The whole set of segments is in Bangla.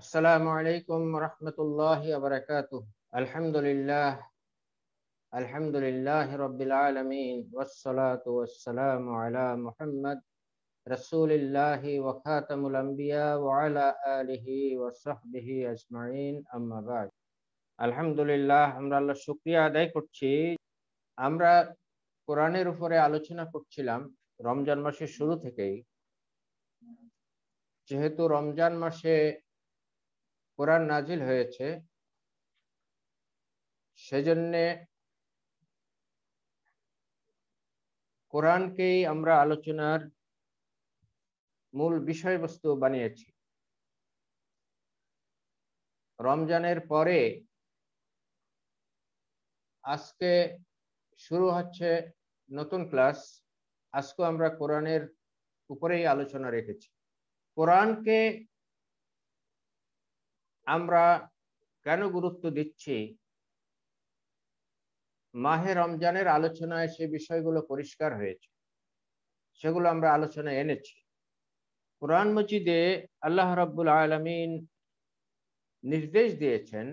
আসসালামু আলাইকুম রহমতুল্লাহি ওয়া বারাকাতুহু। আলহামদুলিল্লাহ আলহামদুলিল্লাহি রাব্বিল আলামিন ওয়াসসালাতু ওয়াসসালামু আলা মুহাম্মদ রাসূলিল্লাহি ওয়া খাতামুল আম্বিয়া ওয়া আলা আলিহি ওয়া সাহবিহি আজমাইন, আম্মা বা'দ। আলহামদুলিল্লাহ, আমরা আল্লাহর শুকরিয়া আদায় করছি। আমরা কোরআনের উপরে আলোচনা করছিলাম রমজান মাসের শুরু থেকেই। যেহেতু রমজান মাসে কোরআন নাজিল হয়েছে, সেজন্যে কোরআনকেই আমরা আলোচনার মূল বিষয়বস্তু বানিয়েছি। রমজানের পরে আজকে শুরু হচ্ছে নতুন ক্লাস। আজকে আমরা কোরআনের উপরেই আলোচনা রেখেছি। কোরআনকে আমরা কেন গুরুত্ব দিচ্ছি, মাহে রমজানের আলোচনায় সে বিষয়গুলো পরিষ্কার হয়েছে, সেগুলো আমরা আলোচনায় এনেছি। কোরআন মজিদে আল্লাহ রাব্বুল আলামিন নির্দেশ দিয়েছেন,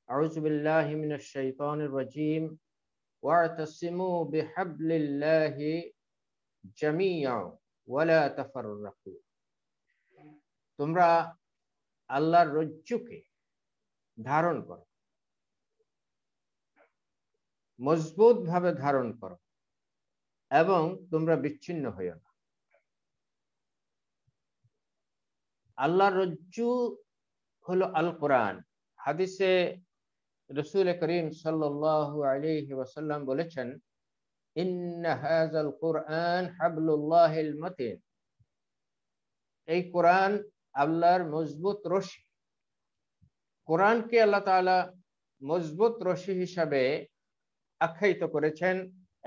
আউযু বিল্লাহি মিনাশ শাইতানির রাজীম, ওয়া'তাসিমু বিহাবলিল্লাহি জামিআ ওয়া লা তাফাররাকু। তোমরা আল্লাহর রজ্জুকে ধারণ করো, মজবুত ভাবে ধারণ করো এবং তোমরা বিচ্ছিন্ন হইও না। আল্লাহর রজ্জু হলো আল কোরআন। হাদিসে রাসূল করিম সাল্লাল্লাহু আলাইহি ওয়াসাল্লাম বলেছেন, ইন্না হাযাল কুরআন হাবলুল্লাহিল মাতিন। এই কোরআন আল্লাহর মজবুত রশি। কোরআনকে আল্লাহ তাআলা মজবুত রশি হিসাবে আখ্যায়িত করেছেন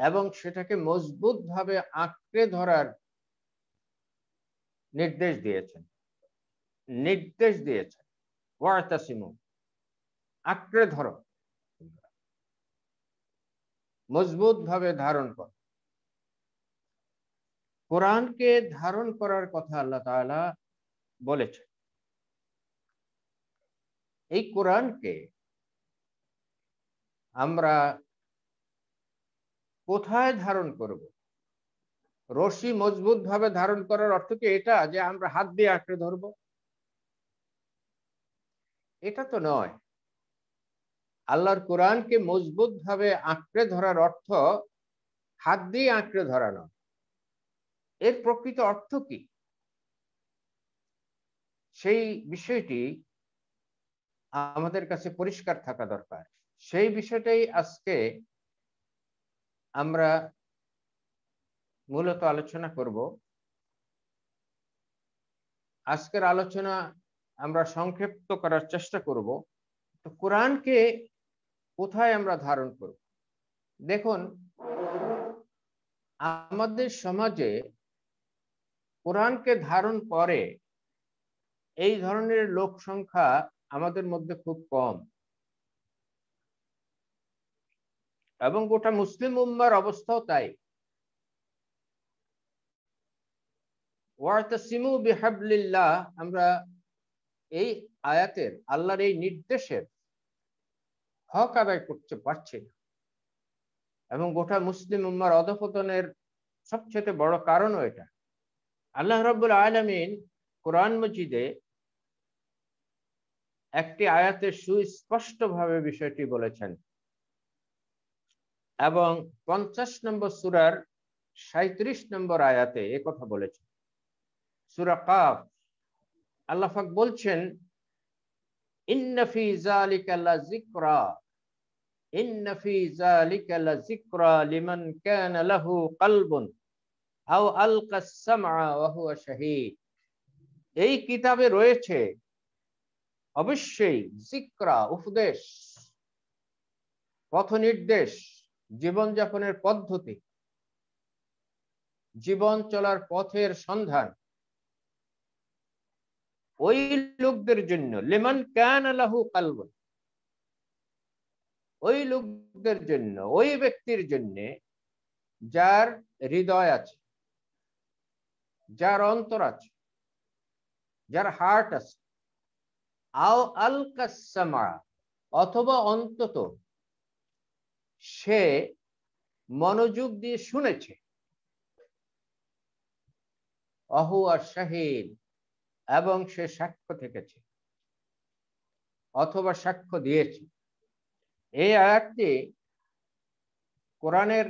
এবং সেটাকে মজবুত ভাবে আঁকড়ে ধরার নির্দেশ দিয়েছেন। ওয়া'তাসিমু, আঁকড়ে ধরো, মজবুত ভাবে ধারণ করো। কোরআনকে ধারণ করার কথা আল্লাহ তাআলা বলেছেন। এই কোরআনকে আমরা কোথায় ধারণ করব? রশি মজবুত ভাবে ধারণ করার অর্থ কি এটা যে আমরা হাত দিয়ে আঁকড়ে ধরবো? এটা তো নয়। আল্লাহর কোরআনকে মজবুত ভাবে আঁকড়ে ধরার অর্থ হাত দিয়ে আঁকড়ে ধরা নয়। এর প্রকৃত অর্থ কি, সেই বিষয়টি আমাদের কাছে পরিষ্কার থাকা দরকার। সেই বিষয়টাই আজকে আমরা মূলত আলোচনা করব। আজকের আলোচনা আমরা সংক্ষিপ্ত করার চেষ্টা করব। তো কোরআনকে কোথায় আমরা ধারণ করব? দেখুন, আমাদের সমাজে কোরআনকে ধারণ করে এই ধরনের লোক সংখ্যা আমাদের মধ্যে খুব কম, এবং গোটা মুসলিম উম্মার অবস্থাও তাই। ওয়া'তাসিমু বিহাবলিল্লাহ, আমরা এই আয়াতের, আল্লাহর এই নির্দেশের হক আদায় করতে পারছি না, এবং গোটা মুসলিম উম্মার অধঃপতনের সবচেয়ে বড় কারণও এটা। আল্লাহ রাব্বুল আলামিন কোরআন মজিদে একটি আয়াতে সুস্পষ্টভাবে বিষয়টি বলেছেন, এবং 50 নম্বর সূরার 37 নম্বর আয়াতে এ কথা বলেছেন। সূরা কাফ, আল্লাহ পাক বলছেন, ইন্না ফি যালিকা লাযিকরা, ইন্না ফি যালিকা লাযিকরা লিমান কানা লাহু কলবুন আও আলকাস সামআ ওয়া হুয়া শাহীদ। এই কিতাবে রয়েছে অবশ্যই যিকরা, উপদেশ, পথ নির্দেশ, জীবনযাপনের পদ্ধতি, জীবন চলার পথের সন্ধান ওই লোকদের জন্য, লিমান কানা লাহু কলবুন, ওই লোকদের জন্য, ওই ব্যক্তির জন্য যার হৃদয় আছে, যার অন্তর আছে, যার হার্ট আছে, আও আলকাসমা, অথবা অন্তত সে মনোযোগ দিয়ে শুনেছে, অহুয়া শাহিদ, এবং সে সাক্ষ্য থেকেছে অথবা সাক্ষ্য দিয়েছে। এই আয়াতটি কোরআনের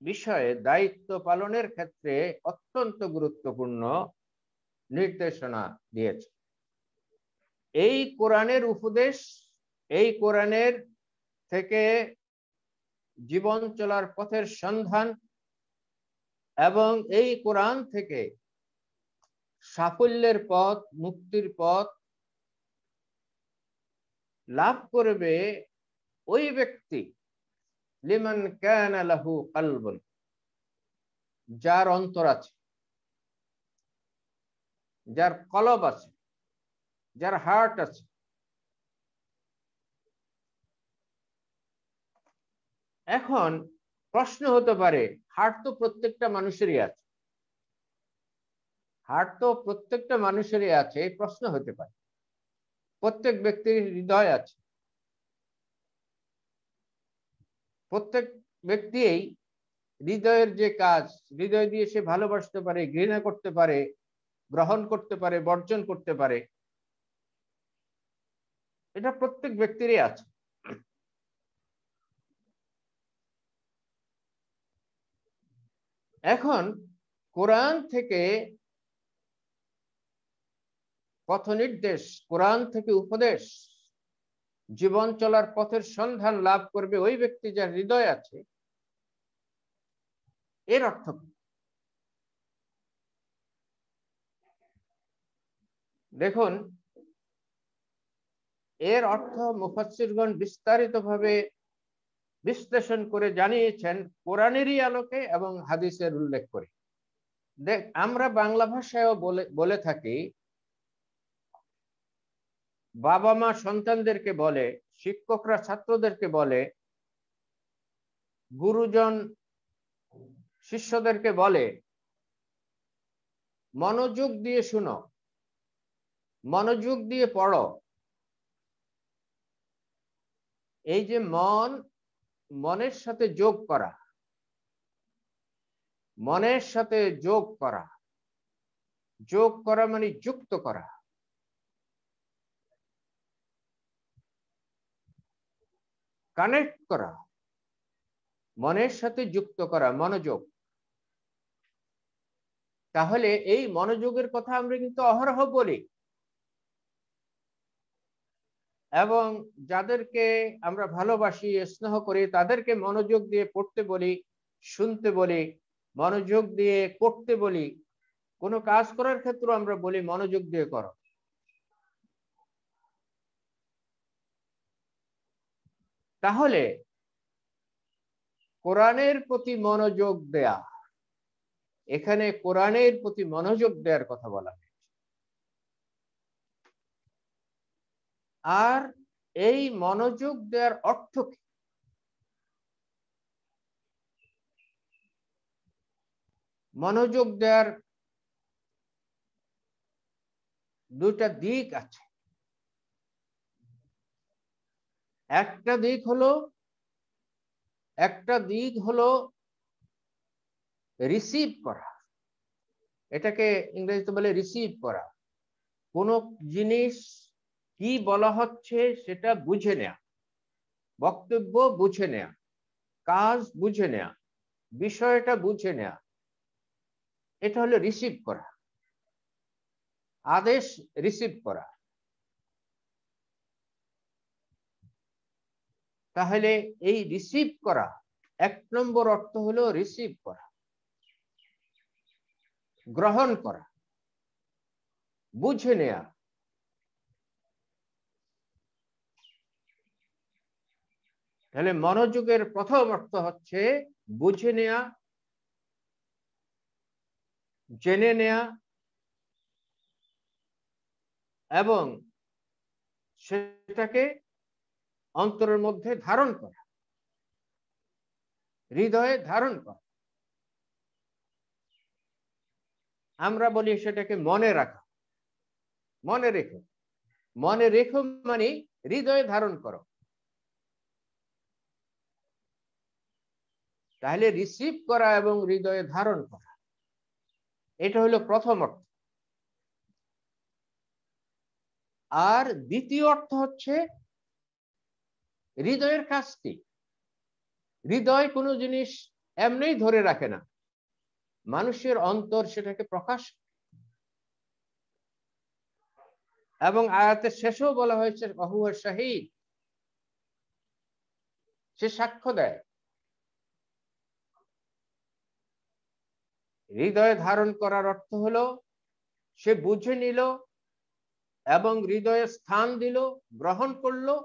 বিষয়ে দায়িত্ব পালনের ক্ষেত্রে অত্যন্ত গুরুত্বপূর্ণ নির্দেশনা দিয়েছে। এই কোরআনের উপদেশ, এই কোরআনের থেকে জীবন চলার পথের সন্ধান এবং এই কোরআন থেকে সাফল্যের পথ, মুক্তির পথ লাভ করবে ওই ব্যক্তি, লিমান কানা লাহু কলবুন, যার অন্তর আছে, যার কলব আছে, যার হার্ট আছে। এখন প্রশ্ন হতে পারে, হার্ট তো প্রত্যেকটা মানুষেরই আছে, হার্ট তো প্রত্যেকটা মানুষেরই আছে, এই প্রশ্ন হতে পারে। প্রত্যেক ব্যক্তির হৃদয় আছে, প্রত্যেক ব্যক্তি হৃদয়ের যে কাজ, হৃদয় দিয়ে সে ভালোবাসতে পারে, ঘৃণা করতে পারে, গ্রহণ করতে পারে, বর্জন করতে পারে, এটা প্রত্যেক ব্যক্তিরই আছে। এখন কোরআন থেকে পথ নির্দেশ, কোরআন থেকে উপদেশ, জীবন চলার পথের সন্ধান লাভ করবে ওই ব্যক্তি যার হৃদয় আছে। এর অর্থ কি? দেখুন, এর অর্থ মুফাসসিরগণ বিস্তারিতভাবে বিশ্লেষণ করে জানিয়েছেন কোরআনেরই আলোকে এবং হাদিসের উল্লেখ করে। আমরা বাংলা ভাষায়ও বলে থাকি, বাবা মা সন্তানদেরকে বলে, শিক্ষকরা ছাত্রদেরকে বলে, গুরুজন শিষ্যদেরকে বলে, মনোযোগ দিয়ে শুনো, মনোযোগ দিয়ে পড়ো। এই যে মনের সাথে যোগ করা, মনের সাথে যোগ করা, যোগ করা মানে যুক্ত করা। কানেক্ট করা, মনের সাথে যুক্ত করা, মনোযোগ। তাহলে এই মনোযোগের কথা আমরা কিন্তু অহরহ বলি, এবং যাদেরকে আমরা ভালোবাসি, স্নেহ করি, তাদেরকে মনোযোগ দিয়ে পড়তে বলি, শুনতে বলি, মনোযোগ দিয়ে করতে বলি। কোনো কাজ করার ক্ষেত্রে আমরা বলি মনোযোগ দিয়ে করো। তাহলে কোরআনের প্রতি মনোযোগ দেয়া, এখানে কোরআনের প্রতি মনোযোগ দেওয়ার কথা বলা হয়েছে। আর এই মনোযোগ দেওয়ার অর্থ কি? মনোযোগ দেওয়ার দুটা দিক আছে। একটা দিক হলো রিসিভ করা, এটাকে ইংরেজিতে বলে রিসিভ করা। কোন জিনিস কি বলা হচ্ছে সেটা বুঝে নেয়া, বক্তব্য বুঝে নেয়া, কাজ বুঝে নেয়া, বিষয়টা বুঝে নেয়া, এটা হলো রিসিভ করা, আদেশ রিসিভ করা। তাহলে এই রিসিভ করা, এক নম্বর অর্থ হলো রিসিভ করা, গ্রহণ করা, বুঝে নেয়া। তাহলে মনোযোগের প্রথম অর্থ হচ্ছে বুঝে নেয়া, জেনে নেয়া, এবং সেটাকে অন্তরের মধ্যে ধারণ করা, হৃদয়ে ধারণ করা। আমরা বলি সেটাকে মনে রাখা, মনে রেখে। মনে রেখো মানে হৃদয়ে ধারণ করো। তাহলে রিসিভ করা এবং হৃদয়ে ধারণ করা, এটা হলো প্রথম অর্থ। আর দ্বিতীয় অর্থ হচ্ছে হৃদয়ের কাজটি। হৃদয় কোনো জিনিস এমনি ধরে রাখে না, মানুষের অন্তর সেটাকে প্রকাশ। এবং আয়াতের শেষেও বলা হয়েছে ওয়াহুয়া শাহীদ, সে সাক্ষ্য দেয়। হৃদয়ে ধারণ করার অর্থ হলো সে বুঝে নিল এবং হৃদয়ে স্থান দিল, গ্রহণ করলো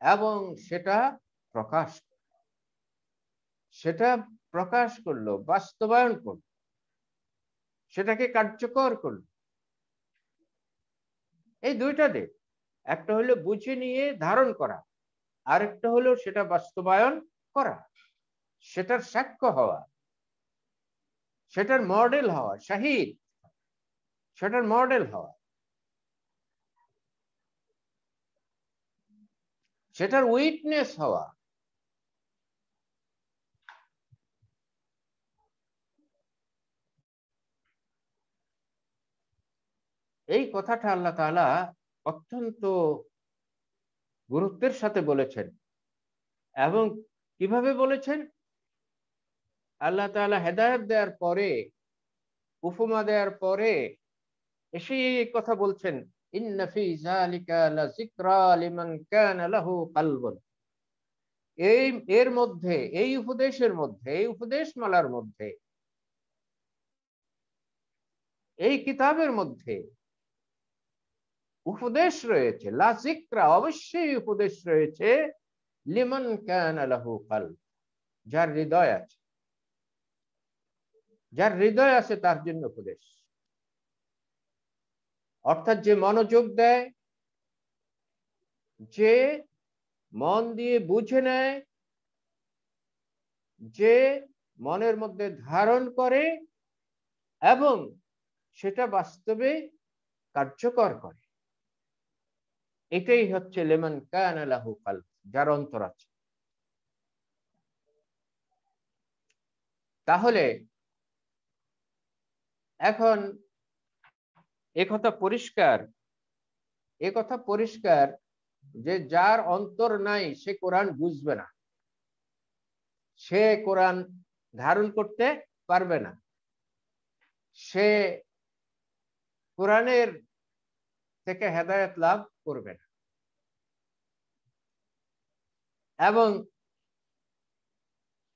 এবং সেটা প্রকাশ করলো, বাস্তবায়ন করলো, সেটাকে কার্যকর করলো। এই দুইটা দিক, একটা হলো বুঝে নিয়ে ধারণ করা, আরেকটা হলো সেটা বাস্তবায়ন করা, সেটার সাক্ষ্য হওয়া, সেটার মডেল হওয়া, শাহিদ, সেটার মডেল হওয়া, সেটার উইটনেস হওয়া। এই কথাটা আল্লাহ তাআলা অত্যন্ত গুরুত্বের সাথে বলেছেন। এবং কিভাবে বলেছেন? আল্লাহ তাআলা হেদায়েত দেওয়ার পরে, উপমা দেওয়ার পরে এসে এই কথা বলছেন, ইন্না ফি যালিকা লাযিকরা লিমান কানা লাহু কলবুন। এর মধ্যে, এই উপদেশের মধ্যে, এই উপদেশমালার মধ্যে, এই কিতাবের মধ্যে উপদেশ রয়েছে, লাযিকরা, অবশ্যই উপদেশ রয়েছে, লিমান কানা লাহু কলব, যার হৃদয় আছে। যার হৃদয় আছে তার জন্য উপদেশ। অর্থাৎ যে মনোযোগ দেয়, যে মন দিয়ে বুঝে নেয়, যে মনের মধ্যে ধারণ করে এবং সেটা বাস্তবে কার্যকর করে, এটাই হচ্ছে লিমান কানা লাহু কলব, যার অন্তর আছে। তাহলে এখন একথা পরিষ্কার যে যার অন্তর নাই সে কোরআন বুঝবে না, সে কোরআন ধারণ করতে পারবে না, সে কোরআনের থেকে হেদায়েত লাভ করবে না। এবং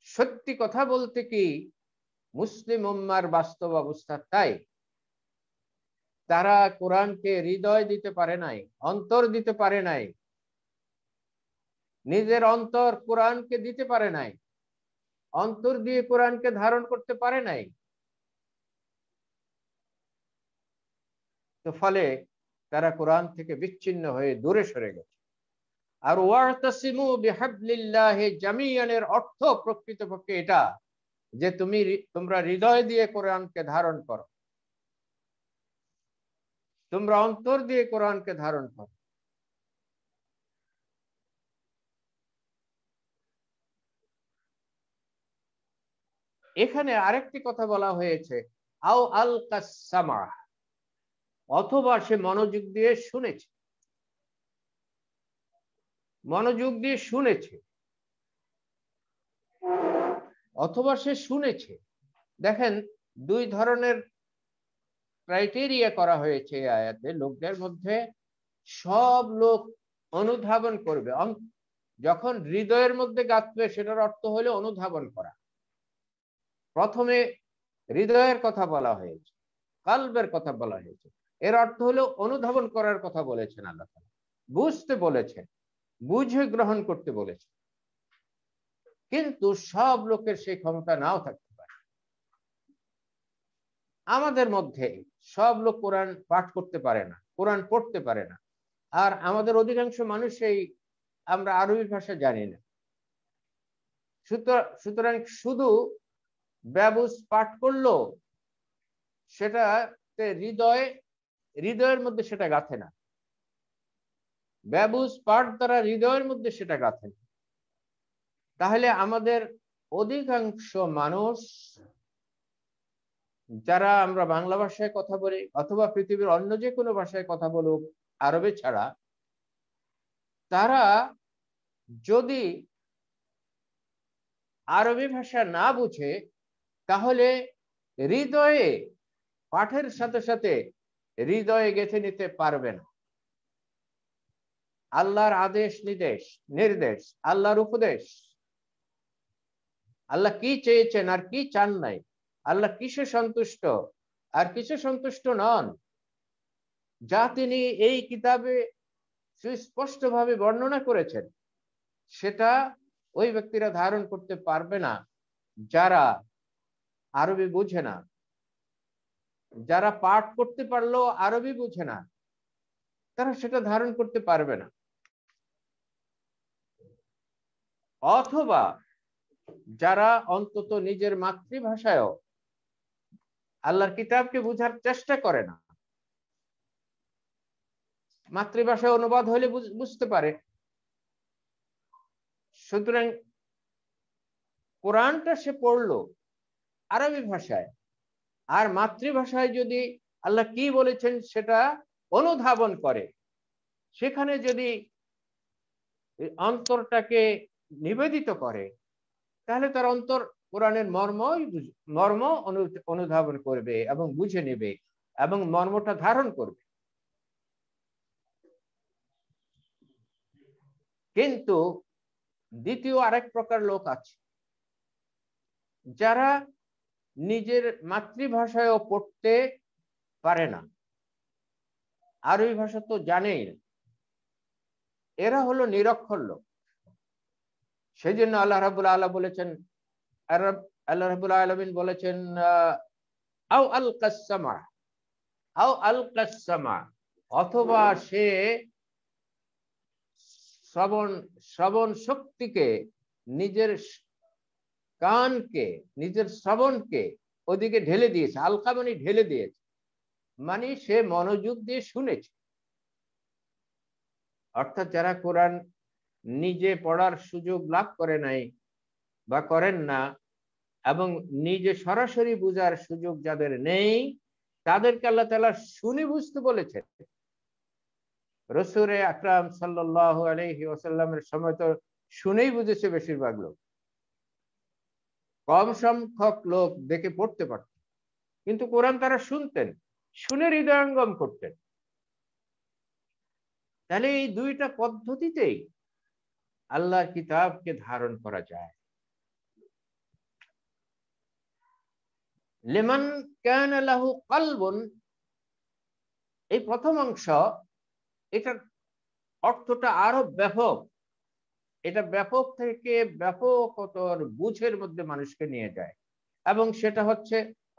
সত্যি কথা বলতে কি, মুসলিম উম্মার বাস্তব অবস্থা তাই। তারা কোরআনকে হৃদয় দিতে পারে নাই, অন্তর দিতে পারে নাই, নিজের অন্তর কোরআনকে দিতে পারে নাই, অন্তর দিয়ে কোরআনকে ধারণ করতে পারে নাই। তো ফলে তারা কোরআন থেকে বিচ্ছিন্ন হয়ে দূরে সরে গেছে। আর ওয়াতাসিমু বিহাবলিল্লাহি জামিয়ানের অর্থ প্রকৃতপক্ষে এটা যে তোমরা হৃদয় দিয়ে কোরআনকে ধারণ করো, তোমরা অন্তর দিয়ে কোরআনকে ধারণ করো। এখানে আরেকটি কথা বলা হয়েছে, আও আলকাস সামা, অথবা সে মনোযোগ দিয়ে শুনেছে, মনোযোগ দিয়ে শুনেছে, অথবা সে শুনেছে। দেখেন, দুই ধরনের ক্রাইটেরিয়া করা হয়েছে এই আয়াতে। লোকদের মধ্যে সব লোক অনুধাবন করবে। যখন হৃদয়ের মধ্যে গাঁথবে সেটার অর্থ হলো অনুধাবন করা। প্রথমে হৃদয়ের কথা বলা হয়েছে, কলবের কথা বলা হয়েছে, এর অর্থ হলো অনুধাবন করার কথা বলেছেন আল্লাহ তাআলা, বুঝতে বলেছেন, বুঝে গ্রহণ করতে বলেছেন। কিন্তু সব লোকের সেই ক্ষমতা নাও থাকতে পারে। আমাদের মধ্যে সব লোক কোরআন পাঠ করতে পারে না, কোরআন পড়তে পারে না। আর আমাদের অধিকাংশ মানুষই আমরা আরবি ভাষা জানি না। সুতরাং শুধু ব্যবস পাঠ করলো, সেটাতে হৃদয়ের মধ্যে সেটা গাঁথে না। ব্যবুজ পাঠ দ্বারা হৃদয়ের মধ্যে সেটা গাঁথে। তাহলে আমাদের অধিকাংশ মানুষ যারা আমরা বাংলা ভাষায় কথা বলি অথবা পৃথিবীর অন্য যে কোনো ভাষায় কথা বলুক আরবি ছাড়া, তারা যদি আরবি ভাষা না বুঝে তাহলে হৃদয়ে পাঠের সাথে সাথে হৃদয়ে গেঁথে নিতে পারবে না। আল্লাহর আদেশ নির্দেশ, আল্লাহর উপদেশ, আল্লাহ কি চেয়েছেন আর কি চান নাই, আল্লাহ কিসে সন্তুষ্ট আর কিসে সন্তুষ্ট নন, যা তিনি এই কিতাবে সুস্পষ্টভাবে বর্ণনা করেছেন, সেটা ওই ব্যক্তিরা ধারণ করতে পারবে না যারা আরবি বুঝে না। যারা পাঠ করতে পারলেও আরবি বুঝে না, তারা সেটা ধারণ করতে পারবে না। অথবা যারা অন্তত নিজের মাতৃভাষায়ও আল্লাহর কিতাবকে বুঝার চেষ্টা করে না, মাতৃভাষায় অনুবাদ হলে বুঝতে পারে। সুতরাং কোরআনটা সে পড়লো আরবি ভাষায়, আর মাতৃভাষায় যদি আল্লাহ কি বলেছেন সেটা অনুধাবন করে, সেখানে যদি অন্তরটাকে নিবেদিত করে, তাহলে তার অন্তর কোরআনের মর্ম অনুধাবন করবে এবং বুঝে নেবে এবং মর্মটা ধারণ করবে। কিন্তু দ্বিতীয় আরেক প্রকার লোক আছে, যারা নিজের মাতৃভাষায়ও পড়তে পারে না, আরবি ভাষা তো জানেই না, এরা হলো নিরক্ষর লোক। সেই জন্য আল্লাহ রাব্বুল আলামিন বলেছেন, আল্লাহ রাব্বুল আলামিন বলেছেন আও আলকাস সামা, অথবা সে শ্রবণ শক্তিকে, নিজের কানকে, নিজের শ্রবণকে ওদিকে ঢেলে দিয়েছে। আলকা মানে ঢেলে দিয়েছে, মানে সে মনোযোগ দিয়ে শুনেছে। অর্থাৎ যারা কোরআন নিজে পড়ার সুযোগ লাভ করে নাই বা করেন না, এবং নিজে সরাসরি বুঝার সুযোগ যাদের নেই, তাদেরকে আল্লাহ তাআলা শুনে বুঝতে বলেছেন। রাসূল আকরাম সাল্লাল্লাহু আলাইহি ওয়াসাল্লামের সময় তো শুনেই বুঝেছে বেশিরভাগ লোক, কম সংখ্যক লোক দেখে পড়তে পারত, কিন্তু কোরআন তারা শুনতেন, শুনে হৃদয়ঙ্গম করতেন। তাহলে এই দুইটা পদ্ধতিতেই আল্লাহর কিতাবকে ধারণ করা যায়। লিমান কানা লাহু কলবুন, এই প্রথম অংশ, এটার অর্থটা আরো ব্যাপক। এটা ব্যাপক থেকে ব্যাপকতর বুঝের মধ্যে মানুষকে নিয়ে যায়, এবং সেটা হচ্ছে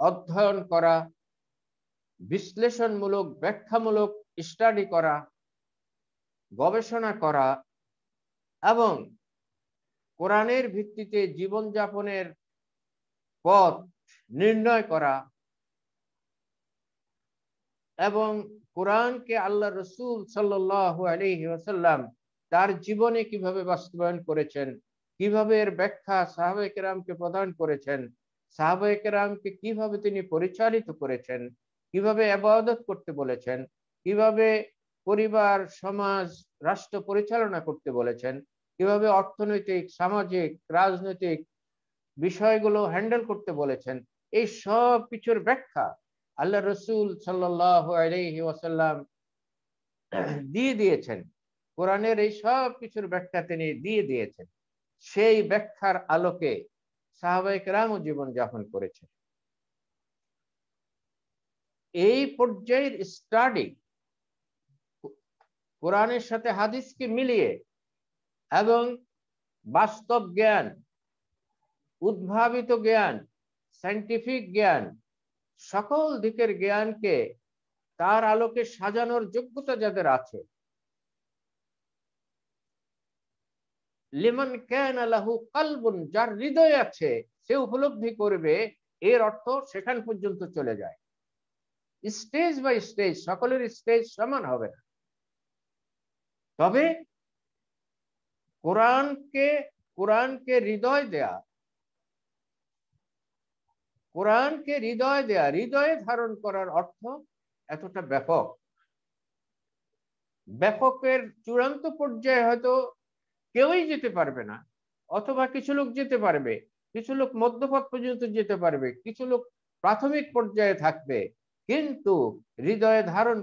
অধ্যয়ন করা, বিশ্লেষণমূলক, ব্যাখ্যামূলক স্টাডি করা, গবেষণা করা, এবং কোরআনের ভিত্তিতে জীবনযাপনের পথ নির্ণয় করা, এবং কোরআনকে আল্লাহ রাসূল সাল্লাল্লাহু আলাইহি ওয়াসাল্লাম তার জীবনে কিভাবে বাস্তবায়ন করেছেন, কিভাবে এর ব্যাখ্যা সাহাবায়ে কেরামকে প্রদান করেছেন, সাহাবায়ে কেরামকে কিভাবে তিনি পরিচালিত করেছেন, কিভাবে ইবাদত করতে বলেছেন, কিভাবে পরিবার, সমাজ, রাষ্ট্র পরিচালনা করতে বলেছেন, কিভাবে অর্থনৈতিক, সামাজিক, রাজনৈতিক বিষয়গুলো হ্যান্ডেল করতে বলেছেন, এই সব কিছুর ব্যাখ্যা আল্লাহ রাসূল সাল্লাল্লাহু আলাইহি ওয়াসাল্লাম দিয়ে দিয়েছেন। কোরআনের এই সব কিছুর ব্যাখ্যা তিনি দিয়ে দিয়েছেন। সেই ব্যাখ্যার আলোকে সাহাবায়ে কেরামও জীবন যাপন করেছেন। এই পর্যায়ের স্টাডি কোরআনের সাথে হাদিসকে মিলিয়ে এবং বাস্তব জ্ঞান, উদ্ভাবিত জ্ঞান, সায়েন্টিফিক জ্ঞান, সকল দিকের জ্ঞানকে তার আলোকে সাজানোর যোগ্যতা যাদের আছে, লিমান কানা লাহু কলবুন, যার হৃদয় আছে, সে উপলব্ধি করবে। এর অর্থ সেখান পর্যন্ত চলে যায়। স্টেজ বাই স্টেজ, সকলের স্টেজ সমান হবে না। তবে কোরআনকে কোরআনকে হৃদয় দেয়া, কোরআনকে হৃদয় দেয়া, হৃদয়ে ধারণ করার অর্থ এতটা ব্যাপক। ব্যাপকের চূড়ান্ত পর্যায়ে হয়তো কেউই যেতে পারবে না, অথবা কিছু লোক যেতে পারবে, কিছু লোক মধ্যপথ পর্যন্ত যেতে পারবে, কিছু লোক প্রাথমিক পর্যায়ে থাকবে। কিন্তু হৃদয়ে ধারণ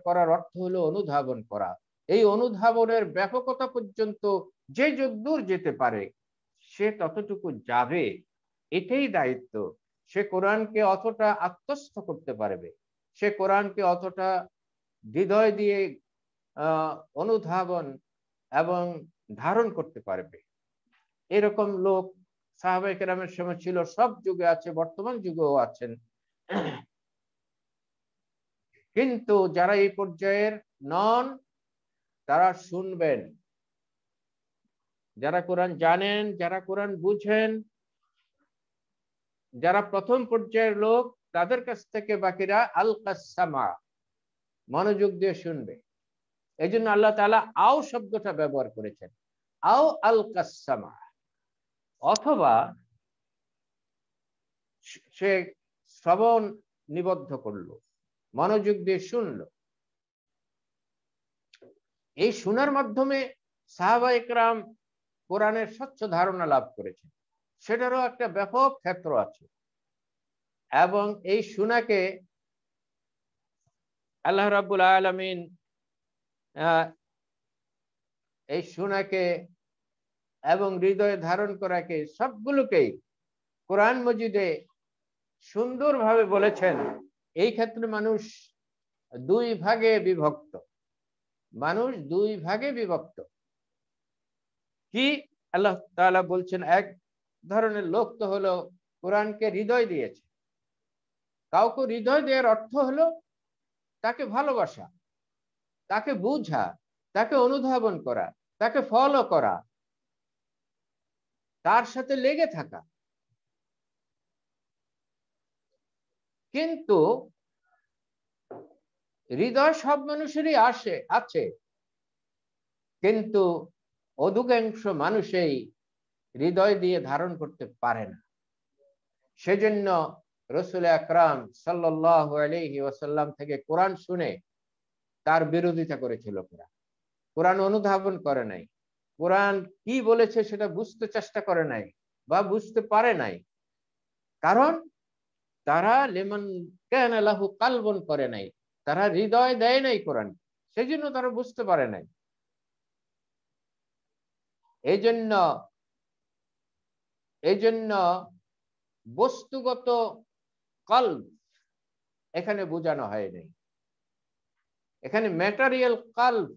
করার অর্থ হলো অনুধাবন করা। এই অনুধাবনের ব্যাপকতা পর্যন্ত যে যদ্দূর যেতে পারে সে ততটুকু যাবে, এটাই দায়িত্ব। সে কোরআনকে অতটা আত্মস্থ করতে পারবে, সে কোরআনকে অতটা হৃদয় দিয়ে অনুধাবন এবং ধারণ করতে পারবে। এরকম লোক সাহাবায়ে কেরামের সময় ছিল, সব যুগে আছে, বর্তমান যুগেও আছেন। কিন্তু যারা এই পর্যায়ের নন তারা শুনবেন, যারা কোরআন জানেন, যারা কোরআন বুঝেন, যারা প্রথম পর্যায়ের লোক, তাদের কাছ থেকে বাকিরা আলকাস সামা, মনোযোগ দিয়ে শুনবে। এই জন্য আল্লাহ তাআলা আও শব্দটা ব্যবহার করেছেন, আও আলকাস সামা, অথবা সে শ্রবণ নিবদ্ধ করলো, মনোযোগ দিয়ে শুনলো। এই শোনার মাধ্যমে সাহাবায়ে কেরাম কোরআনের স্বচ্ছ ধারণা লাভ করেছেন, সেটারও একটা ব্যাপক ক্ষেত্র আছে। এবং এই শোনাকে আল্লাহ রাব্বুল আলামিন এই শোনাকে এবং হৃদয়ে ধারণ করাকে, সবগুলোকেই কোরআন মজিদে সুন্দরভাবে বলেছেন। এই ক্ষেত্রে মানুষ দুই ভাগে বিভক্ত, মানুষ দুই ভাগে বিভক্ত। কি আল্লাহ তাআলা বলছেন, এক ধরনের লোক তো হলো কোরআনকে হৃদয় দিয়েছে। কাউকে হৃদয় দেওয়ার অর্থ হলো তাকে ভালোবাসা, তাকে বুঝা, তাকে অনুধাবন করা, তাকে ফলো করা, তার সাথে লেগে থাকা। কিন্তু হৃদয় সব মানুষেরই আছে, কিন্তু অধিকাংশ মানুষই হৃদয় দিয়ে ধারণ করতে পারে না। সেজন্য রাসূল আকরাম সাল্লাল্লাহু আলাইহি ওয়াসাল্লাম থেকে কোরআন শুনে তার বিরোধিতা করেছিল। কোরআন অনুধাবন করে নাই, কোরআন কি বলেছে সেটা বুঝতে চেষ্টা করে নাই বা বুঝতে পারে নাই। কারণ তারা লিমান কানা লাহু কালবুন করে নাই, তারা হৃদয় দেয় নাই কোরআন, সেজন্য তারা বুঝতে পারে নাই। এই জন্য বস্তুগত কলব এখানে বোঝানো হয় নাই। এখানে ম্যাটেরিয়াল কলব,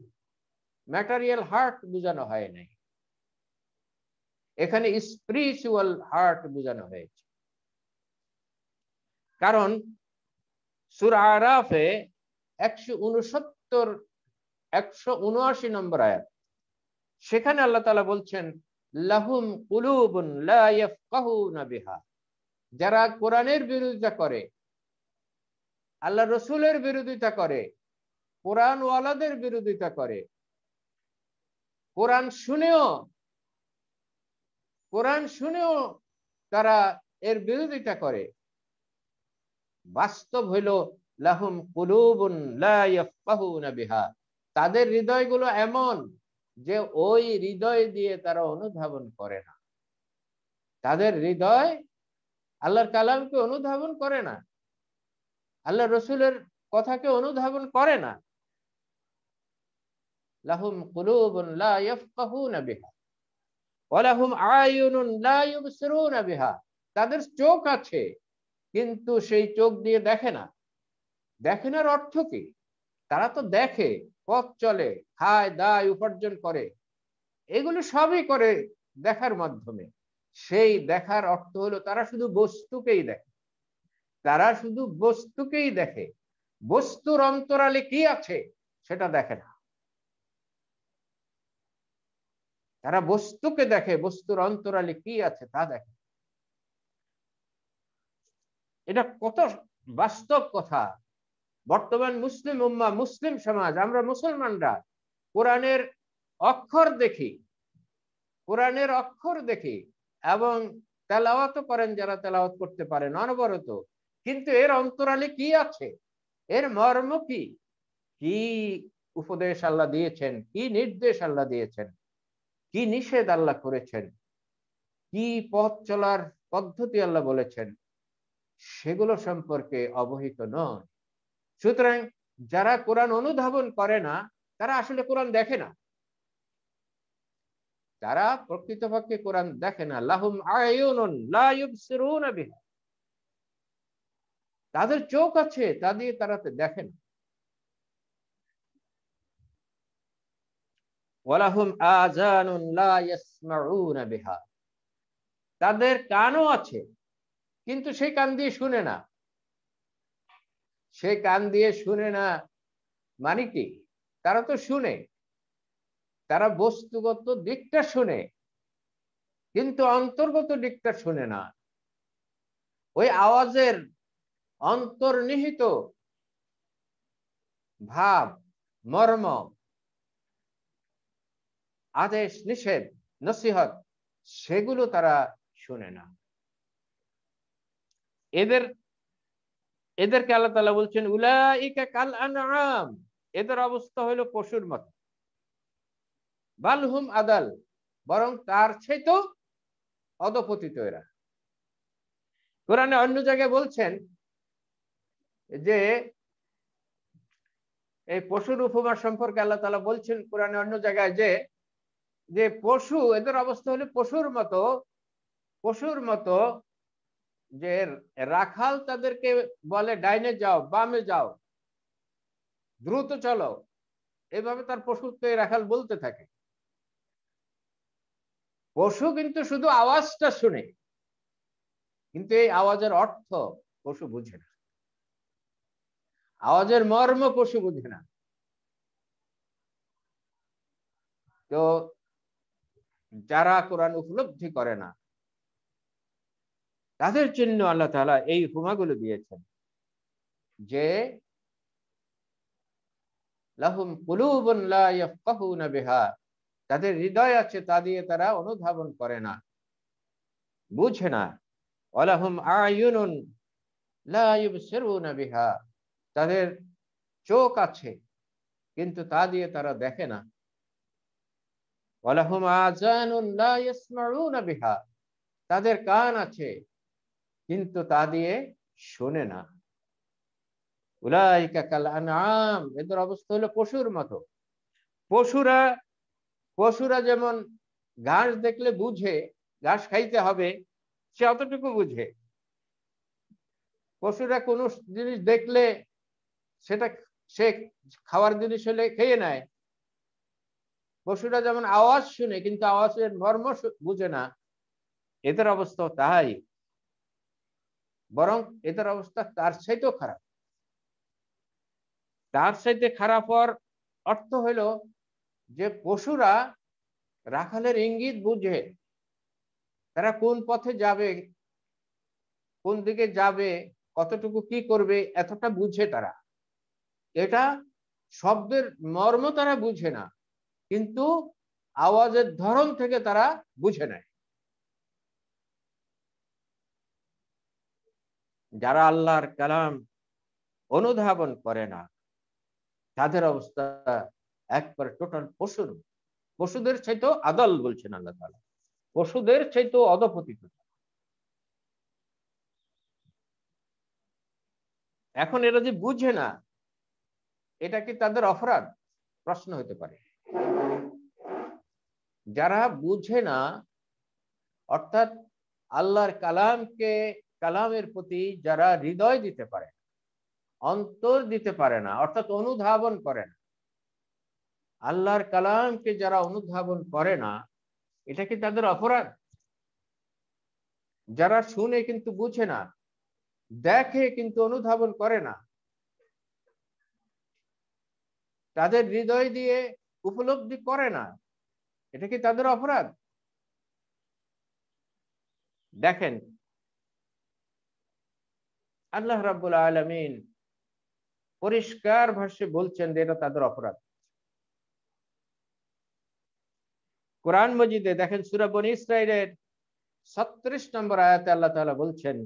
ম্যাটেরিয়াল হার্ট বোঝানো হয় নাই, এখানে স্পিরিচুয়াল হার্ট বোঝানো হয়েছে। কারণ সূরা আরাফে 179 নম্বর আয়াত, সেখানে আল্লাহ তাআলা বলছেন, লাহুম কুলুবুন লা ইয়াফকাহুনা বিহা। যারা কোরআনের বিরোধিতা করে, আল্লাহ রসুলের বিরোধিতা করে, কোরআন ওয়ালাদের বিরোধিতা করে, কোরআন শুনেও তারা এর বিরোধিতা করে, বাস্তব হইল লাহুম কুলুবুন লা ইয়াফকাহুনা বিহা, তাদের হৃদয়গুলো এমন যে ওই হৃদয় দিয়ে তারা অনুধাবন করে না। তাদের হৃদয় আল্লাহর কালামকে অনুধাবন করে না, আল্লাহ রসুলের কথাকে অনুধাবন করে না। লাহুম কুলুবুন লা ইয়াফকাহুনা বিহা ওয়া লাহুম আয়ুনুন লা ইউবসিরুনা বিহা। তাদের চোখ আছে কিন্তু সেই চোখ দিয়ে দেখে না। দেখেনার অর্থ কি? তারা তো দেখে, পথ চলে, খায় দায়, উপার্জন করে, এগুলো সবই করে দেখার মাধ্যমে। সেই দেখার অর্থ হলো তারা শুধু বস্তুকেই দেখে, তারা শুধু বস্তুকেই দেখে, বস্তুর অন্তরালে কি আছে সেটা দেখে না। তারা বস্তুকে দেখে, বস্তুর অন্তরালে কি আছে তা দেখে। এটা কত বাস্তব কথা। বর্তমান মুসলিম উম্মাহ, মুসলিম সমাজ, আমরা মুসলমানরা কোরআনের অক্ষর দেখি, কোরআনের অক্ষর দেখি এবং তেলাওয়াত করেন যারা তেলাওয়াত করতে পারেন অনবরত, কিন্তু এর অন্তরালে কি আছে, এর মর্ম কি, কি উপদেশ আল্লাহ দিয়েছেন, কি নির্দেশ আল্লাহ দিয়েছেন, কি নিষেধ আল্লাহ করেছেন, কি পথ চলার পদ্ধতি আল্লাহ বলেছেন, সেগুলো সম্পর্কে অবহিত নয়। সুতরাং যারা কোরআন অনুধাবন করে না তারা আসলে কোরআন দেখে না, তারা প্রকৃতপক্ষে কোরআন দেখে না। লাহুম আয়ুনুন লা ইউবসিরুনা বিহা, তাদের চোখ আছে, তা দিয়ে তারা দেখে না। ওয়ালাহুম আযানুন লা ইয়াসমাউনা বিহা, তাদের কানও আছে কিন্তু সেই কান দিয়ে শুনে না। সেই কান দিয়ে শুনে না মানে কি, তারা তো শুনে, তারা বস্তুগত দিকটা শুনে কিন্তু অন্তর্গত দিকটা শুনে না। ওই আওয়াজের অন্তর্নিহিত ভাব, মর্ম, আদেশ নিষেধ, নসিহত, সেগুলো তারা শুনে না। এদেরকে আল্লাহ তাআলা বলছেন উলাইকা কাল আনআম, এদের অবস্থা হলো পশুর মতো। বালহুম আদাল, বরং তার চেয়েও অধপতিত এরা। কোরআনে অন্য জায়গায় বলছেন যে এই পশুর উপমা সম্পর্কে আল্লাহ তাআলা বলছেন কোরআনে অন্য জায়গায় যে পশু, এদের অবস্থা হলো পশুর মতো। পশুর মতো যে রাখাল তাদেরকে বলে ডাইনে যাও, বামে যাও, দ্রুত চলো, এভাবে তার পশুকে রাখাল বলতে থাকে। পশু কিন্তু শুধু আওয়াজটা শুনে, কিন্তু এই আওয়াজের অর্থ পশু বুঝে না, আওয়াজের মর্ম পশু বুঝে না। তো যারা কোরআন উপলব্ধি করে না তাদের জন্য আল্লাহ তাআলা এই উপমাগুলো দিয়েছেন যে লাহুম কুলুবুন লা ইয়াফকাহুনা বিহা, তাদের হৃদয় আছে, তা দিয়ে তারা অনুধাবন করে না, বুঝে না। ওয়ালাহুম আয়ুনুন লা ইউবসিরুনা বিহা, তাদের চোখ আছে কিন্তু তা দিয়ে তারা দেখে না। ওয়ালাহুম আযানুন লা ইয়াসমাউনা বিহা, তাদের কান আছে কিন্তু তা দিয়ে শোনে না। উলাইকা কাল আনআম, এদের অবস্থা হলো পশুর মতো। পশুরা পশুরা যেমন ঘাস দেখলে বুঝে ঘাস খাইতে হবে, সে অতটুকু বুঝে। পশুরা কোনো জিনিস দেখলে সেটা সে খাওয়ার জিনিস হলে খেয়ে নেয়। পশুরা যেমন আওয়াজ শুনে কিন্তু আওয়াজের মর্ম বুঝে না, এদের অবস্থা তাই, বরং এদের অবস্থা তার চাইতেও খারাপ। তার চাইতে খারাপ হওয়ার অর্থ হইল যে পশুরা রাখালের ইঙ্গিত বুঝে, তারা কোন পথে যাবে, কোন দিকে যাবে, কতটুকু কি করবে, এতটা বুঝে তারা। এটা শব্দের মর্ম তারা বুঝে না, কিন্তু আওয়াজের ধরন থেকে তারা বুঝে নেয়। যারা আল্লাহর কালাম অনুধাবন করে না তাদের অবস্থা একবারে টোটাল পশুর, পশুদের চাইতেও আদল বলছেন আল্লাহ তাআলা, পশুদের চাইতেও অধপতিত। এখন এরা যে বুঝে না, এটা কি তাদের অপরাধ? প্রশ্ন হতে পারে। যারা বুঝে না, অর্থাৎ আল্লাহর কালামকে, কালামের প্রতি যারা হৃদয় দিতে পারে, অন্তর দিতে পারে না, অর্থাৎ অনুধাবন করে না, আল্লাহর কালামকে যারা অনুধাবন করে না, এটা কি তাদের অপরাধ? যারা শুনে কিন্তু বুঝে না, দেখে কিন্তু অনুধাবন করে না, তাদের হৃদয় দিয়ে উপলব্ধি করে না, এটা কি তাদের অপরাধ? দেখেন আল্লাহ রাব্বুল আলামিন পরিষ্কার ভাষায় বলছেন যে এটা তাদের অপরাধ। কোরআন মজিদে দেখেন সূরা বনী ইসরাঈলের 36 নম্বর আয়াতে আল্লাহ তাআলা বলছেন,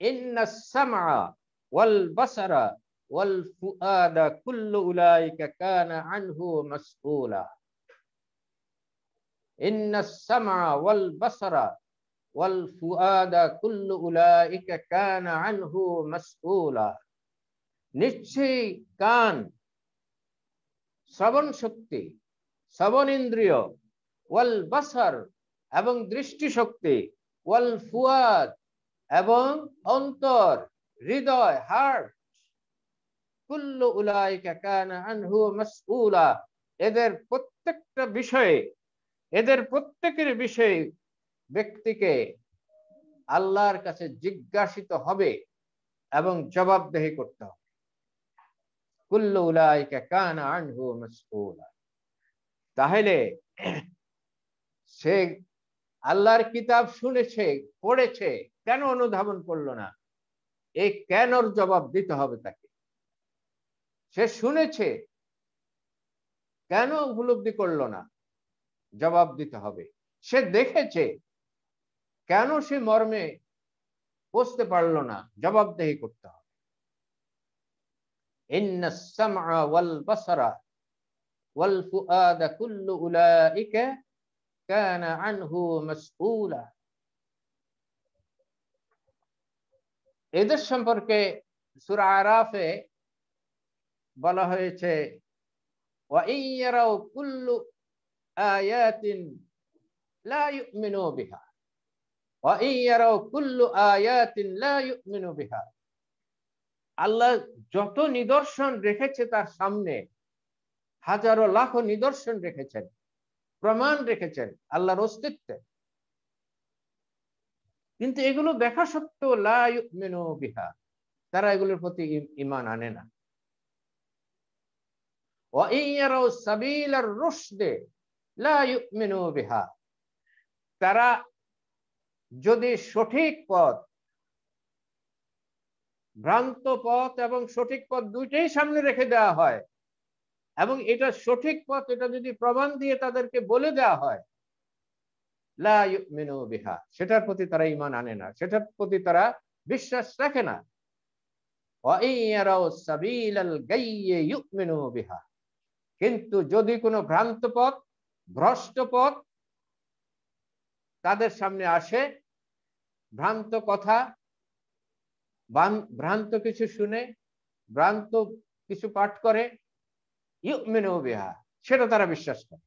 ইন্নাস সামআ ওয়াল বাসারা ওয়াল ফুআদা কুল্লু উলাইকা কানা আনহু মাসউলা। ইন্নাস সামআ ওয়াল বাসারা ওয়াল ফুআদা কুল্লু উলাইকা কানা আনহু মাসউলা। নিশ্চয়ই কান, শ্রবণ শক্তি, শ্রবণ ইন্দ্রিয়, ওয়াল বাসার এবং দৃষ্টি শক্তি, ওয়াল ফুয়াদ এবং অন্তর, হৃদয়, হার্ট, কুল্লু উলাইকা কানা আনহু মাসউলা। এদের প্রত্যেকটা বিষয়ে, এদের প্রত্যেকের বিষয়ে ব্যক্তিকে আল্লাহর কাছে জিজ্ঞাসিত হবে এবং জবাবদেহি করতে হবে। কুল্লু উলাইকা কানা আনহু মাসউলা। তাহলে সে আল্লাহর কিতাব শুনেছে, পড়েছে, কেন অনুধাবন করলো না? এই কেনর জবাব দিতে হবে তাকে। সে শুনেছে, কেন উপলব্ধি করলো না? জবাব দিতে হবে। সে দেখেছে, কেন সে মর্মে বুঝতে পারলো না? জবাবদেহি করতে হবে। ইন্নাস সামআ ওয়াল বাসারা ওয়াল ফুআদা কুল্লু উলাইকা কানা আনহু মাসউলা। এদের সম্পর্কে সূরা আরাফে বলা হয়েছে, ওয়া ইয়ারাউ কুল্লু আয়াতিন লা ইউমিনু বিহা ওয়া ইয়ারাউ কুল্লু আয়াতিন লা ইউমিনু বিহা। আল্লাহ যত নিদর্শন রেখেছে তার সামনে, হাজারো লাখো নিদর্শন রেখেছেন, প্রমাণ রেখেছেন আল্লাহর অস্তিত্বে, কিন্তু এগুলো দেখা সত্ত্বেও লা ইউমিনু বিহা, তারা এগুলোর প্রতি ঈমান আনে না। ওয়া ইয়ারাউ সাবিলার রুশদে লা ইউমিনু বিহা। তারা যদি সঠিক পথ, ভ্রান্ত পথ এবং সঠিক পথ দুইটাই সামনে রেখে দেওয়া হয় এবং এটা সঠিক পথ, এটা যদি প্রমাণ দিয়ে তাদেরকে বলে দেওয়া হয়, লা ইউমিনু বিহা, সেটার প্রতি তারা ঈমান আনে না, সেটার প্রতি তারা বিশ্বাস রাখে না। ওয়া ইয়ারাউ সাবিলাল গাইয়্যি ইউমিনু বিহা। কিন্তু যদি কোনো ভ্রান্ত পথ, ভ্রষ্ট পথ তাদের সামনে আসে, ভ্রান্ত কথা, ভ্রান্ত কিছু শুনে, ভ্রান্ত কিছু পাঠ করে, ইউমিনু বিহা, সেটা তারা বিশ্বাস করে,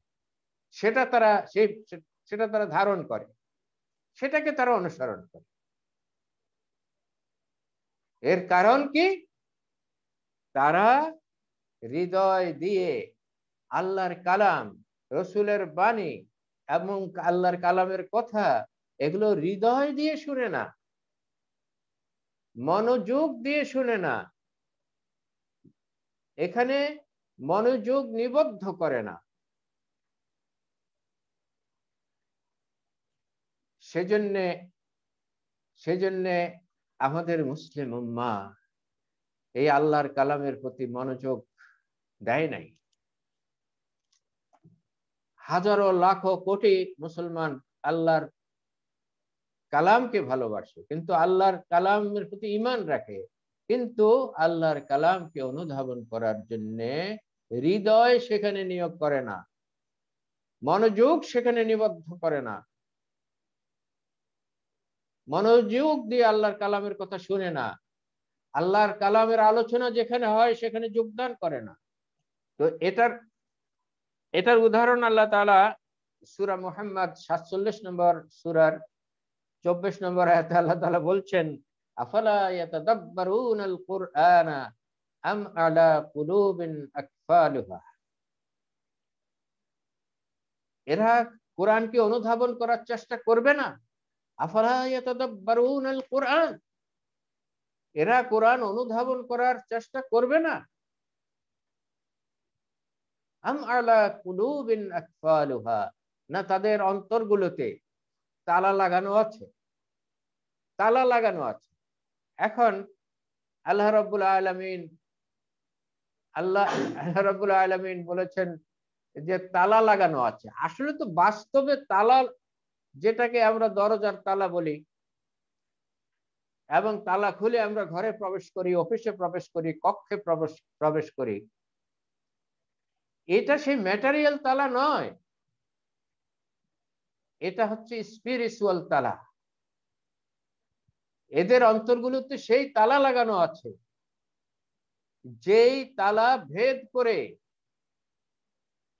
সেটা তারা ধারণ করে, সেটাকে তারা অনুসরণ করে। এর কারণ কি? তারা হৃদয় দিয়ে আল্লাহর কালাম, রসুলের বাণী এবং আল্লাহর কালামের কথা, এগুলো হৃদয় দিয়ে শুনে না, মনোযোগ দিয়ে শুনে না, এখানে মনোযোগ নিবদ্ধ করে না। সেজন্যে আমাদের মুসলিম উম্মাহ এই আল্লাহর কালামের প্রতি মনোযোগ দেয় নাই। হাজারো লাখো কোটি মুসলমান আল্লাহর কালামকে ভালোবাসে, কিন্তু আল্লাহর কালামের প্রতি ঈমান রাখে, কিন্তু আল্লাহর কালামকে অনুধাবন করার জন্য হৃদয় সেখানে নিয়োগ করে না, মনোযোগ সেখানে নিবদ্ধ করে না, মনোযোগ দিয়ে আল্লাহর কালামের কথা শুনে না, আল্লাহর কালামের আলোচনা যেখানে হয় সেখানে যোগদান করে না। তো এটার উদাহরণ আল্লাহ তাআলা সূরা মুহাম্মদ 47 নম্বর সূরার 24 নম্বর আয়াতে আল্লাহ তাআলা বলছেন, আফালা ইয়াতাদাব্বারুনাল কুরআনা আম আলা কুলুবিন আকফালুহা। এরা কোরআনকে অনুধাবন করার চেষ্টা করবে না? আফালা ইয়াতাদাব্বারুনাল কুরআন, এরা কোরআন অনুধাবন করার চেষ্টা করবে না? আম আলা কুলুবিন আকফালুহা, না তাদের অন্তরগুলোতে তালা লাগানো আছে, তালা লাগানো আছে। এখন আল্লাহ রাব্বুল আলামিন বলেছেন, যে তালা লাগানো আছে, আসলে তো বাস্তবে তালা, যেটাকে আমরা দরজার তালা বলি, এবং তালা খুলে আমরা ঘরে প্রবেশ করি, অফিসে প্রবেশ করি, কক্ষে প্রবেশ করি, এটা সেই ম্যাটেরিয়াল তালা নয়, এটা হচ্ছে স্পিরিচুয়াল তালা। এদের অন্তরগুলোতে সেই তালা লাগানো আছে, যেই তালা ভেদ করে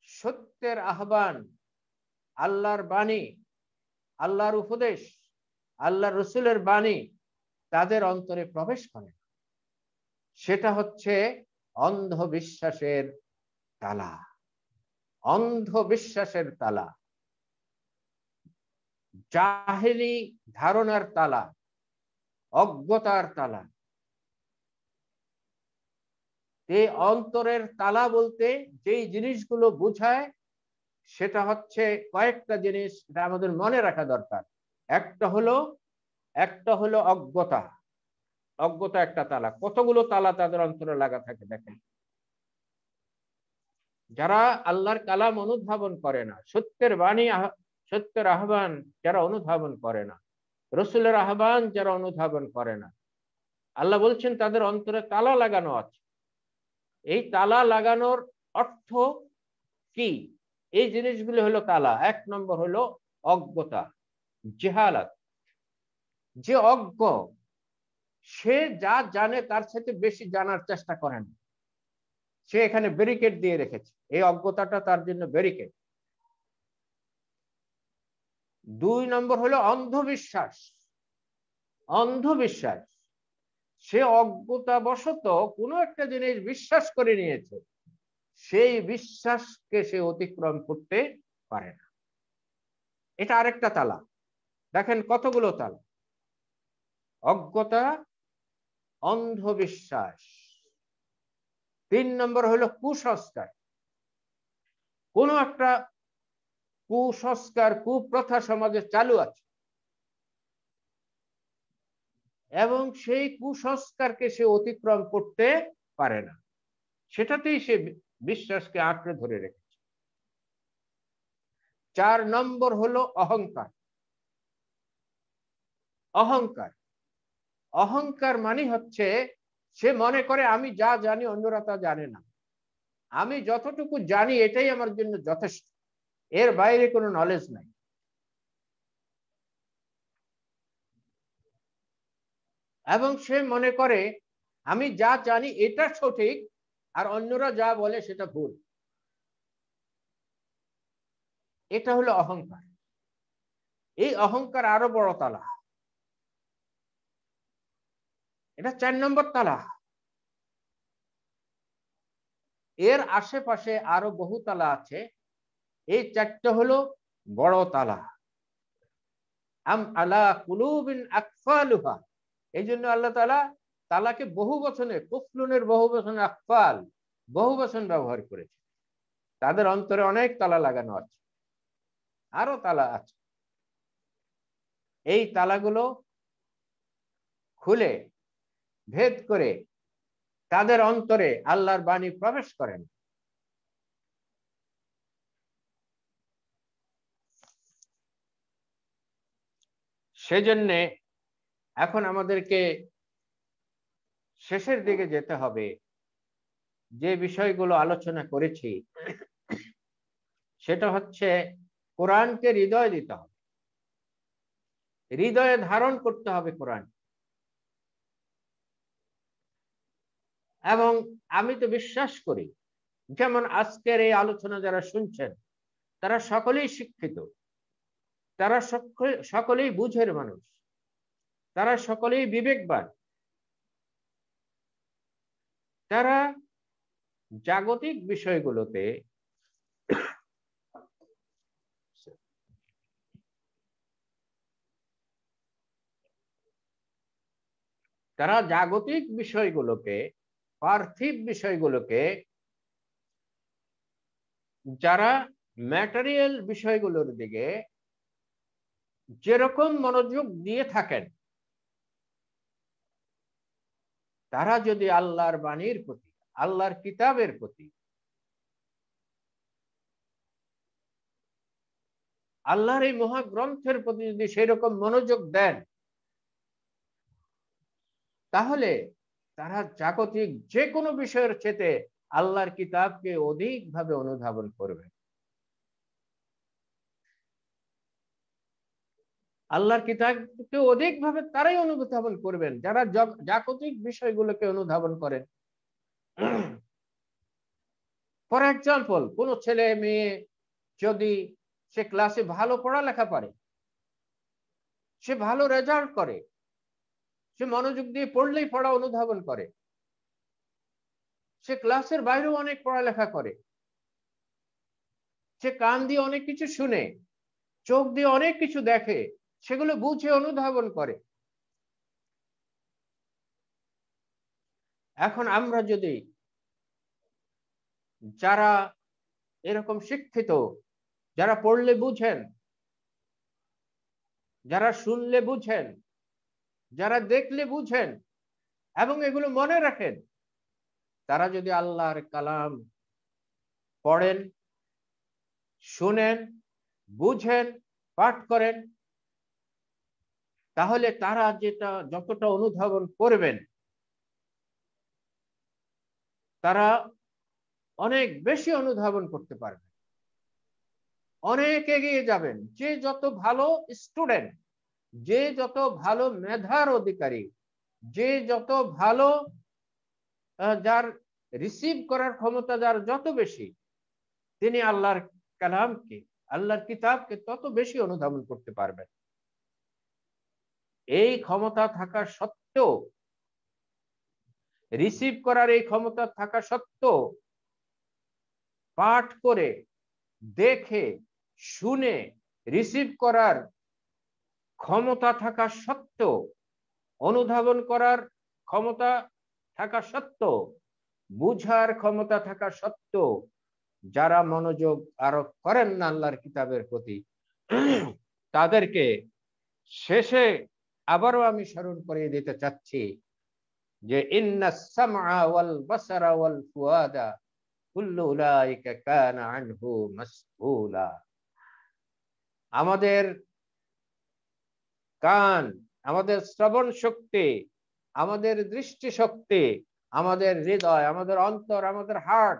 সত্যের আহ্বান, আল্লাহর বাণী, আল্লাহর উপদেশ, আল্লাহ রসুলের বাণী তাদের অন্তরে প্রবেশ করে। সেটা হচ্ছে অন্ধবিশ্বাসের তালা, অন্ধবিশ্বাসের তালা, জাহেলি ধারণার তালা, অজ্ঞতার তালা। এই অন্তরের তালা বলতে যেই জিনিসগুলো বোঝায়, সেটা হচ্ছে কয়েকটা জিনিস, এটা আমাদের মনে রাখা দরকার। একটা হলো অজ্ঞতা। অজ্ঞতা একটা তালা। কতগুলো তালা তাদের অন্তরে লাগা থাকে দেখেন। যারা আল্লাহর কালাম অনুধাবন করে না, সত্যের বাণী, সত্যের আহ্বান যারা অনুধাবন করে না, রসুলের আহ্বান যারা অনুধাবন করে না, আল্লাহ বলছেন তাদের অন্তরে তালা লাগানো আছে। এই তালা লাগানোর অর্থ কি? এই জিনিসগুলো হলো তালা। এক নম্বর হলো অজ্ঞতা, জেহালাত। যে অজ্ঞ, সে যা জানে তার সাথে বেশি জানার চেষ্টা করেন, সে এখানে ব্যারিকেড দিয়ে রেখেছে। এই অজ্ঞতাটা তার জন্য ব্যারিকেড। দুই নম্বর হলো অন্ধবিশ্বাস। অন্ধবিশ্বাস, সে অজ্ঞতাবশত কোনো একটা জিনিস বিশ্বাস করে নিয়েছে, সেই বিশ্বাসকে সে অতিক্রম করতে পারে না। এটা আরেকটা তালা। দেখেন কতগুলো তালা: অজ্ঞতা, অন্ধবিশ্বাস। তিন নম্বর হলো কুসংস্কার। কোন একটা কুসংস্কার, কুপ্রথা সমাজে চালু আছে, এবং সেই কুসংস্কারকে সে অতিক্রম করতে পারে না, সেটাতেই সে বিশ্বাসকে আঁকড়ে ধরে রেখেছে। চার নম্বর হলো অহংকার। অহংকার, অহংকার মানে হচ্ছে সে মনে করে আমি যা জানি অন্যরা তা জানে না, আমি যতটুকু জানি এটাই আমার জন্য যথেষ্ট, এর বাইরে কোনো নলেজ নাই। এবং সে মনে করে আমি যা জানি এটা সঠিক, আর অন্যরা যা বলে সেটা ভুল। এটা হলো অহংকার। এই অহংকার আরো বড় তালা, এটা 4 নম্বর তালা। এর আশেপাশে আরো বহু তালা আছে। এই 4টা হলো বড় তালা। আম আলা কুলুবিন আকফালুহা, এই জন্য আল্লাহ তাআলা তালাকে বহু বচনে, কুফলুনের বহু বচনে, আকফাল বহু বচন ব্যবহার করেছে। তাদের অন্তরে অনেক তালা লাগানো আছে, আরো তালা আছে। এই তালাগুলো খুলে ভেদ করে তাদের অন্তরে আল্লাহর বাণী প্রবেশ করেন। সেজন্য এখন আমাদেরকে শেষের দিকে যেতে হবে। যে বিষয়গুলো আলোচনা করেছি সেটা হচ্ছে কোরআনকে হৃদয় দিতে হবে, হৃদয়ে ধারণ করতে হবে কোরআন। এবং আমি তো বিশ্বাস করি, যেমন আজকের এই আলোচনা যারা শুনছেন তারা সকলেই শিক্ষিত, তারা সকলেই বুঝের মানুষ, তারা সকলেই বিবেকবান, তারা জাগতিক বিষয়গুলোতে পার্থিব বিষয়গুলোকে, যারা ম্যাটেরিয়াল বিষয়গুলোর দিকে যেরকম মনোযোগ দিয়ে থাকেন, তারা যদি আল্লাহর বাণীর প্রতি, আল্লাহর কিতাবের প্রতি আল্লাহর এই মহাগ্রন্থের প্রতি যদি সেই রকম মনোযোগ দেন, তাহলে তারা জাগতিক যে কোনো বিষয়ের চেয়ে আল্লাহর কিতাবকে অধিকভাবে অনুধাবন করবে। আল্লাহর কিতাবকে অধিকভাবে তারাই অনুধাবন করবেন যারা জাগতিক বিষয়গুলোকে অনুধাবন করেন। ফর এক্সাম্পল, কোন ছেলে মেয়ে যদি সে ক্লাসে ভালো পড়ালেখা পারে, সে ভালো রেজাল্ট করে, সে মনোযোগ দিয়ে পড়লেই পড়া অনুধাবন করে, সে ক্লাসের বাইরেও অনেক পড়ালেখা করে, সে কান দিয়ে অনেক কিছু শুনে, চোখ দিয়ে অনেক কিছু দেখে, সেগুলো বুঝে অনুধাবন করে। এখন আমরা যদি যারা এরকম শিক্ষিত, যারা পড়লে বুঝেন, যারা শুনলে বুঝেন, যারা দেখলে বুঝেন এবং এগুলো মনে রাখেন, তারা যদি আল্লাহর কালাম পড়েন, শুনেন, বুঝেন, পাঠ করেন, তাহলে তারা যতটা অনুধাবন করবেন, তারা অনেক বেশি অনুধাবন করতে পারবেন, অনেক এগিয়ে যাবেন। যে যত ভালো স্টুডেন্ট, যে যত ভালো মেধার অধিকারী, যে যত ভালো, যার রিসিভ করার ক্ষমতা যার যত বেশি, তিনি আল্লাহর কালামকে, আল্লাহর কিতাবকে তত বেশি অনুধাবন করতে পারবেন। এই ক্ষমতা থাকা সত্ত্বেও, রিসিভ করার এই ক্ষমতা থাকা সত্ত্বেও, পাঠ করে, দেখে, শুনে রিসিভ করার ক্ষমতা থাকা সত্ত্বেও, অনুধাবন করার ক্ষমতা থাকা সত্ত্বেও, বুঝার ক্ষমতা থাকা সত্ত্বেও যারা মনোযোগ আরোপ করেন না আল্লাহর কিতাবের প্রতি, তাদেরকে শেষে আবারও আমি স্মরণ করিয়ে দিতে চাচ্ছি যে ইন্নাস সামআ ওয়াল বাসারা ওয়াল ফুআদা কুল্লু উলাইকা কানা আনহু মাসউলা। আমাদের কান, আমাদের শ্রবণ শক্তি, আমাদের দৃষ্টি শক্তি, আমাদের হৃদয়, আমাদের অন্তর, আমাদের হার্ট,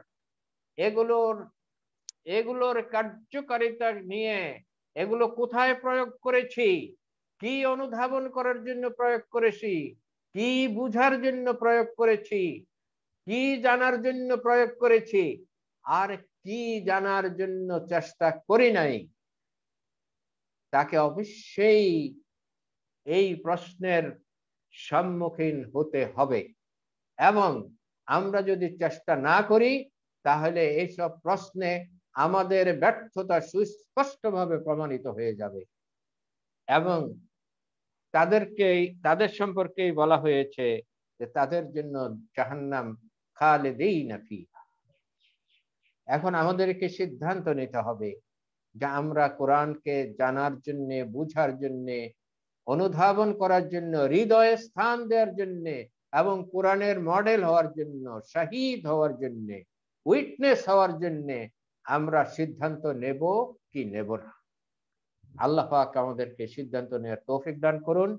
এগুলোর কার্যকারিতা নিয়ে, এগুলো কোথায় প্রয়োগ করেছি, কি অনুধাবন করার জন্য প্রয়োগ করেছি, কি বুঝার জন্য প্রয়োগ করেছি, কি জানার জন্য প্রয়োগ করেছি, আর কি জানার জন্য চেষ্টা করি নাই, তাকে অবশ্যই এই প্রশ্নের সম্মুখীন হতে হবে। এবং আমরা যদি চেষ্টা না করি, তাহলে এইসব প্রশ্নে আমাদের ব্যর্থতা সুস্পষ্টভাবে প্রমাণিত হয়ে যাবে। এবং তাদের সম্পর্কেই বলা হয়েছে যে তাদের জন্য জাহান্নাম খালিদিনা ফিহা। এখন আমাদেরকে সিদ্ধান্ত নিতে হবে যে আমরা কোরআনকে জানার জন্য, বুঝার জন্য, অনুধাবন করার জন্য, হৃদয়ে স্থান দেওয়ার জন্য এবং কোরআনের মডেল হওয়ার জন্য, শহীদ হওয়ার জন্য, উইটনেস হওয়ার জন্য আমরা সিদ্ধান্ত নেব কি নেব না। আল্লাহ পাক আমাদেরকে সিদ্ধান্ত নেওয়ার তৌফিক দান করুন।